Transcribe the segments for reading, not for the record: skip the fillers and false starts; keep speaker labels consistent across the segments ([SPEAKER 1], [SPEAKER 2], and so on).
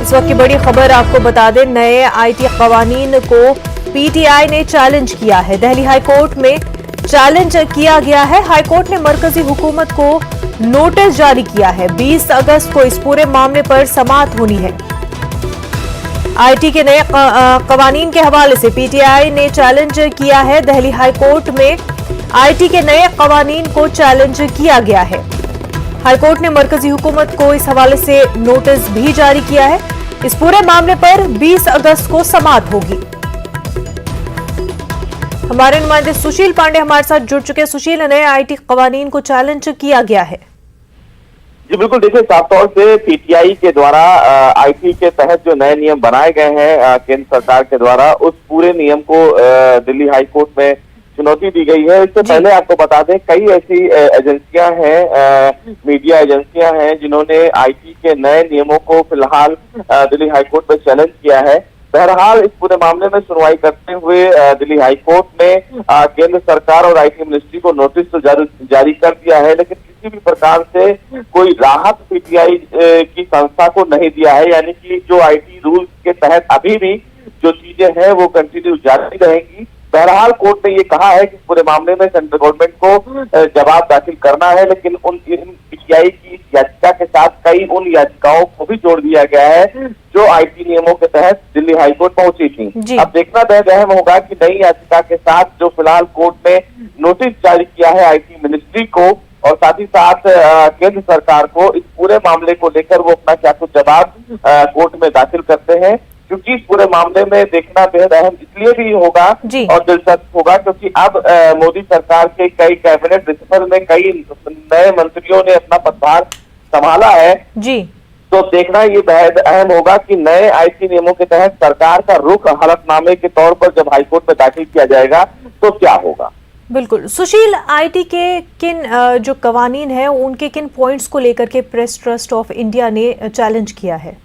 [SPEAKER 1] इस वक्त की बड़ी खबर आपको बता दें, नए आईटी कवानीन को पीटीआई ने चैलेंज किया है। दिल्ली हाईकोर्ट में चैलेंज किया गया है। हाईकोर्ट ने मरकजी हुकूमत को नोटिस जारी किया है। 20 अगस्त को इस पूरे मामले पर समाअत होनी है। आईटी के नए कवानीन के हवाले से पीटीआई ने चैलेंज किया है। दिल्ली हाईकोर्ट में आईटी के नए कवानीन को चैलेंज किया गया है। हाईकोर्ट ने मरकजी हुकूमत को इस हवाले से नोटिस भी जारी किया है। इस पूरे मामले पर 20 अगस्त को समाअत होगी। हमारे नुमाइंदे सुशील पांडे हमारे साथ जुड़ चुके हैं। सुशील, नए आईटी कवानीन को चैलेंज किया गया है।
[SPEAKER 2] जी बिल्कुल, देखिए साफ तौर से पीटीआई के द्वारा आईटी के तहत जो नए नियम बनाए गए हैं केंद्र सरकार के द्वारा, उस पूरे नियम को दिल्ली हाईकोर्ट में चुनौती दी गई है। इससे पहले आपको बता दें, कई ऐसी एजेंसियां हैं, मीडिया एजेंसियां हैं, जिन्होंने आईटी के नए नियमों को फिलहाल दिल्ली हाईकोर्ट में चैलेंज किया है। बहरहाल इस पूरे मामले में सुनवाई करते हुए दिल्ली हाईकोर्ट ने केंद्र सरकार और आईटी मिनिस्ट्री को नोटिस तो जारी कर दिया है, लेकिन किसी भी प्रकार से कोई राहत पीटीआई की संस्था को नहीं दिया है। यानी कि जो आईटी रूल्स के तहत अभी भी जो चीजें हैं वो कंटिन्यू जारी रहेंगी। बहरहाल कोर्ट ने ये कहा है कि पूरे मामले में सेंट्रल गवर्नमेंट को जवाब दाखिल करना है, लेकिन उन पीटीआई की याचिका के साथ कई उन याचिकाओं को भी जोड़ दिया गया है जो आईटी नियमों के तहत दिल्ली हाईकोर्ट पहुंची थी। अब देखना बेहद अहम होगा कि नई याचिका के साथ जो फिलहाल कोर्ट ने नोटिस जारी किया है आईटी मिनिस्ट्री को और साथ ही साथ केंद्र सरकार को, इस पूरे मामले को लेकर वो अपना क्या कुछ जवाब कोर्ट में दाखिल करते हैं। क्योंकि इस पूरे मामले में देखना बेहद अहम इसलिए भी होगा और दिलचस्प होगा क्योंकि अब मोदी सरकार के कई कैबिनेट रिसफल में कई नए मंत्रियों ने अपना पदभार संभाला है जी। तो देखना ये बेहद अहम होगा कि नए आईटी नियमों के तहत सरकार का रुख हलफनामे के तौर पर जब हाईकोर्ट में दाखिल किया जाएगा तो क्या होगा।
[SPEAKER 1] बिल्कुल सुशील, आईटी के किन जो कवानीन है उनके किन पॉइंट्स को लेकर के प्रेस ट्रस्ट ऑफ इंडिया ने चैलेंज किया है?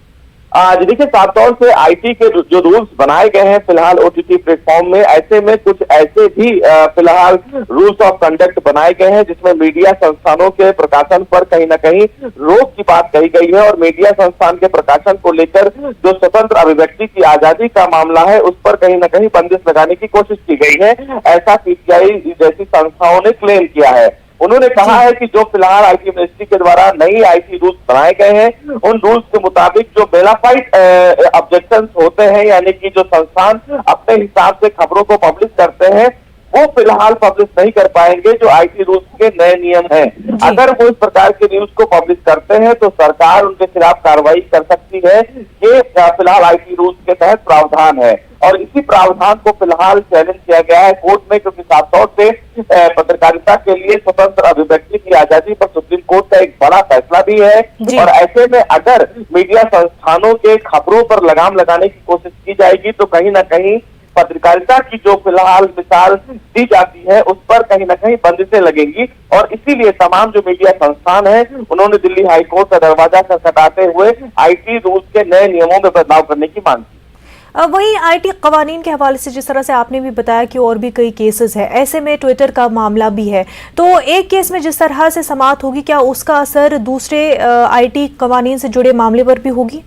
[SPEAKER 2] देखिए साफ तौर से आईटी के जो रूल्स बनाए गए हैं फिलहाल ओटीटी प्लेटफॉर्म में, ऐसे में कुछ ऐसे भी फिलहाल रूल्स ऑफ कंडक्ट बनाए गए हैं जिसमें मीडिया संस्थानों के प्रकाशन पर कहीं ना कहीं रोक की बात कही गई है और मीडिया संस्थान के प्रकाशन को लेकर जो स्वतंत्र अभिव्यक्ति की आजादी का मामला है उस पर कहीं ना कहीं बंदिश लगाने की कोशिश की गई है। ऐसा पीटीआई जैसी संस्थाओं ने क्लेम किया है। उन्होंने कहा है कि जो फिलहाल आईटी मिनिस्ट्री के द्वारा नई आईटी रूल्स बनाए गए हैं उन रूल्स के मुताबिक जो बेलाफाइड ऑब्जेक्शंस होते हैं, यानी कि जो संस्थान अपने हिसाब से खबरों को पब्लिश करते हैं वो फिलहाल पब्लिश नहीं कर पाएंगे जो आईटी रूल्स के नए नियम हैं। अगर वो इस प्रकार के न्यूज को पब्लिश करते हैं तो सरकार उनके खिलाफ कार्रवाई कर सकती है। ये फिलहाल आईटी रूल्स के तहत प्रावधान है और इसी प्रावधान को फिलहाल चैलेंज किया गया है कोर्ट में, क्योंकि साफ तौर से पत्रकारिता के लिए स्वतंत्र अभिव्यक्ति की आजादी पर सुप्रीम कोर्ट का एक बड़ा फैसला भी है और ऐसे में अगर मीडिया संस्थानों के खबरों पर लगाम लगाने की कोशिश की जाएगी तो कहीं ना कहीं पत्रकारिता की जो फिलहाल मिसाल दी जाती है उस पर कहीं ना कहीं बंदिशें लगेंगी और इसीलिए तमाम जो मीडिया संस्थान है उन्होंने दिल्ली हाईकोर्ट का दरवाजा खटखटाते हुए आईटी रूल्स के नए नियमों में बदलाव करने की मांग की।
[SPEAKER 1] वहीं आईटी कवानीन के हवाले से जिस तरह से आपने भी बताया कि और भी कई केसेस है, ऐसे में ट्विटर का मामला भी है, तो एक केस में जिस तरह से समाअत होगी क्या उसका असर दूसरे आईटी कवानीन से जुड़े मामले पर भी होगी?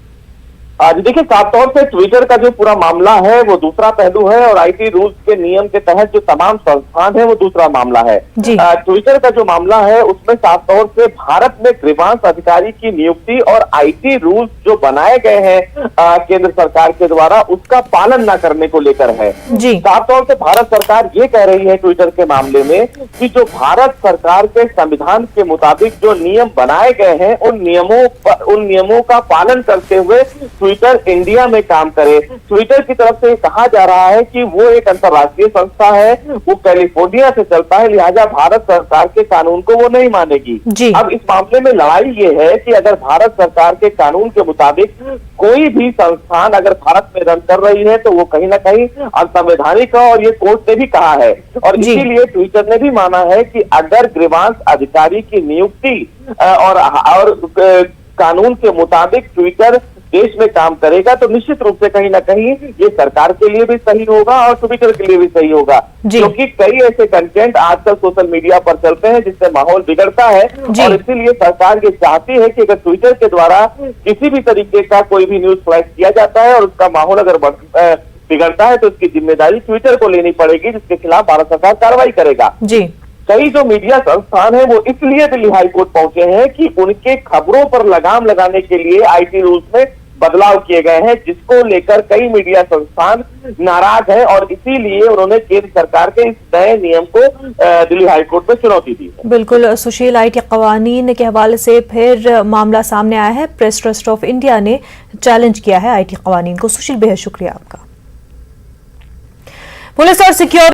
[SPEAKER 2] देखिए साफ तौर से ट्विटर का जो पूरा मामला है वो दूसरा पहलू है और आईटी रूल्स के नियम के तहत जो तमाम संस्थान है वो दूसरा मामला है। ट्विटर का जो मामला है उसमें साफ तौर से भारत में ग्रीवांस अधिकारी की नियुक्ति और आईटी रूल्स जो बनाए गए हैं केंद्र सरकार के द्वारा उसका पालन न करने को लेकर है। साफ तौर से भारत सरकार ये कह रही है ट्विटर के मामले में कि जो भारत सरकार के संविधान के मुताबिक जो नियम बनाए गए हैं उन नियमों का पालन करते हुए ट्विटर इंडिया में काम करे। ट्विटर की तरफ से कहा जा रहा है कि वो एक अंतर्राष्ट्रीय संस्था है, वो कैलिफोर्निया से चलता है, लिहाजा भारत सरकार के कानून को वो नहीं मानेगी। अब इस मामले में लड़ाई ये है कि अगर भारत सरकार के कानून के मुताबिक कोई भी संस्थान अगर भारत में रन कर रही है तो वो कहीं ना कहीं असंवैधानिक है और ये कोर्ट ने भी कहा है और इसीलिए ट्विटर ने भी माना है कि अगर ग्रीवांस अधिकारी की नियुक्ति और कानून के मुताबिक ट्विटर देश में काम करेगा तो निश्चित रूप से कहीं ना कहीं ये सरकार के लिए भी सही होगा और ट्विटर के लिए भी सही होगा, क्योंकि कई ऐसे कंटेंट आजकल सोशल मीडिया पर चलते हैं जिससे माहौल बिगड़ता है। और इसीलिए सरकार ये चाहती है कि अगर ट्विटर के द्वारा किसी भी तरीके का कोई भी न्यूज फ्लैश किया जाता है और उसका माहौल अगर बिगड़ता है तो उसकी जिम्मेदारी ट्विटर को लेनी पड़ेगी, जिसके खिलाफ भारत सरकार कार्रवाई करेगा। कई जो मीडिया संस्थान है वो इसलिए दिल्ली हाईकोर्ट पहुंचे हैं कि उनके खबरों पर लगाम लगाने के लिए आईटी रूल्स में बदलाव किए गए हैं, जिसको लेकर कई मीडिया संस्थान नाराज हैं और इसीलिए उन्होंने केंद्र सरकार के इस नए नियम को दिल्ली हाईकोर्ट में चुनौती दी है।
[SPEAKER 1] बिल्कुल सुशील, आईटी कवानीन के हवाले से फिर मामला सामने आया है। प्रेस ट्रस्ट ऑफ इंडिया ने चैलेंज किया है आईटी कवानीन को। सुशील, बेहद शुक्रिया आपका। पुलिस और सिक्योरिटी